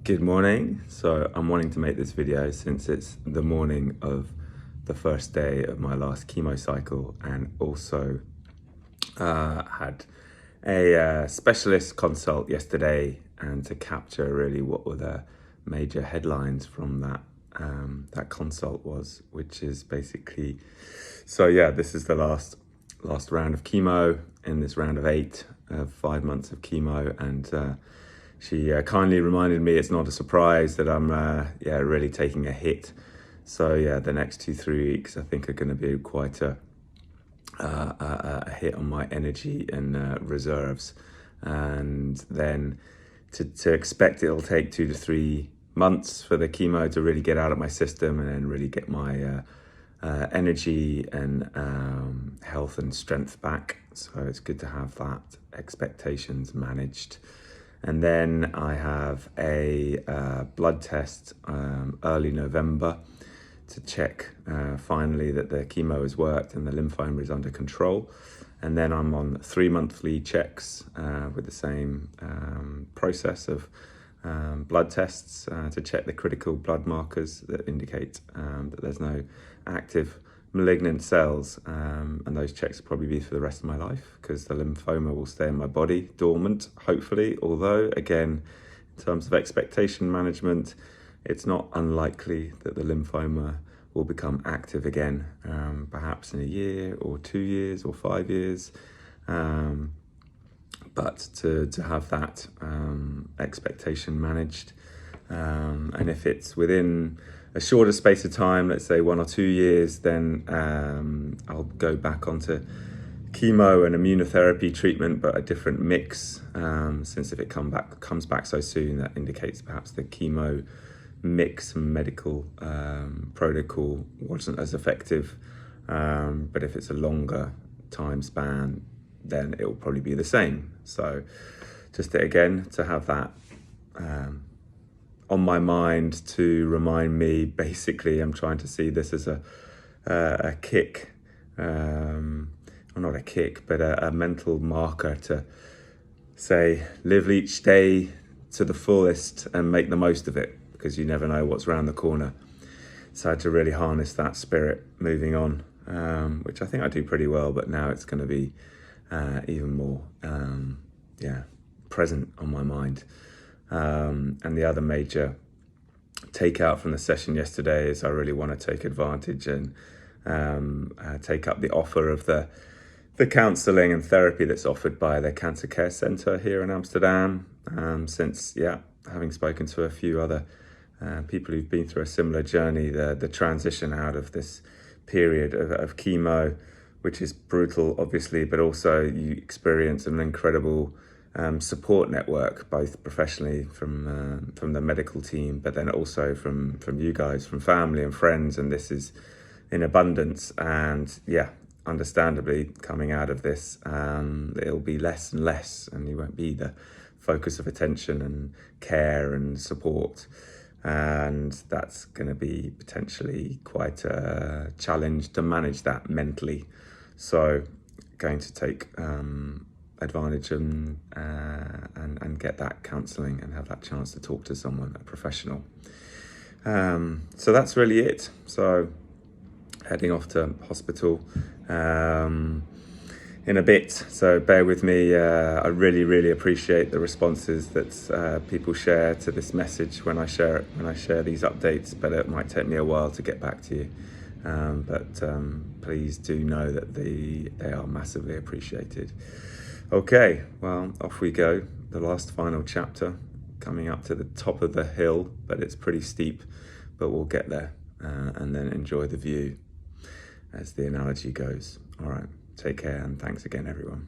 Good morning. So I'm wanting to make this video since it's the morning of the first day of my last chemo cycle, and also had a specialist consult yesterday, and to capture really what were the major headlines from that consult was, which is basically, so yeah, this is the last round of chemo in this round of 8 of 5 months of chemo, and she kindly reminded me it's not a surprise that I'm really taking a hit. So yeah, the next 2-3 weeks I think are going to be quite a hit on my energy and reserves, and then to expect it'll take 2 to 3 months for the chemo to really get out of my system and then really get my energy and health and strength back. So it's good to have that expectations managed. And then I have a blood test early November to check finally that the chemo has worked and the lymphoma is under control. And then I'm on 3 monthly checks with the same process of blood tests to check the critical blood markers that indicate that there's no active malignant cells, and those checks will probably be for the rest of my life, because the lymphoma will stay in my body dormant, hopefully. Although again, in terms of expectation management, it's not unlikely that the lymphoma will become active again, perhaps in a year or 2 years or 5 years. But to have that expectation managed, and if it's within a shorter space of time, let's say 1 or 2 years, then I'll go back onto chemo and immunotherapy treatment, but a different mix, since if it comes back so soon, that indicates perhaps the chemo mix and medical protocol wasn't as effective. But if it's a longer time span, then it will probably be the same. So just again, to have that on my mind, to remind me, basically I'm trying to see this as a kick, or not a kick, but a mental marker to say, live each day to the fullest and make the most of it, because you never know what's around the corner. So I had to really harness that spirit moving on, which I think I do pretty well, but now it's going to be even more present on my mind. And the other major takeout from the session yesterday is I really want to take advantage and take up the offer of the counselling and therapy that's offered by the Cancer Care Centre here in Amsterdam. Since having spoken to a few other people who've been through a similar journey, the transition out of this period of chemo, which is brutal obviously, but also you experience an incredible support network, both professionally from the medical team, but then also from you guys, from family and friends, and this is in abundance. And understandably, coming out of this, it'll be less and less, and you won't be the focus of attention and care and support, and that's going to be potentially quite a challenge to manage that mentally. So going to take advantage and get that counselling and have that chance to talk to someone, a professional. So that's really it. So heading off to hospital in a bit, so bear with me. I really appreciate the responses that people share to this message when I share these updates, but it might take me a while to get back to you. But please do know that they are massively appreciated. Okay, well, off we go. The last final chapter, coming up to the top of the hill, but it's pretty steep, but we'll get there, and then enjoy the view, as the analogy goes. All right, take care, and thanks again, everyone.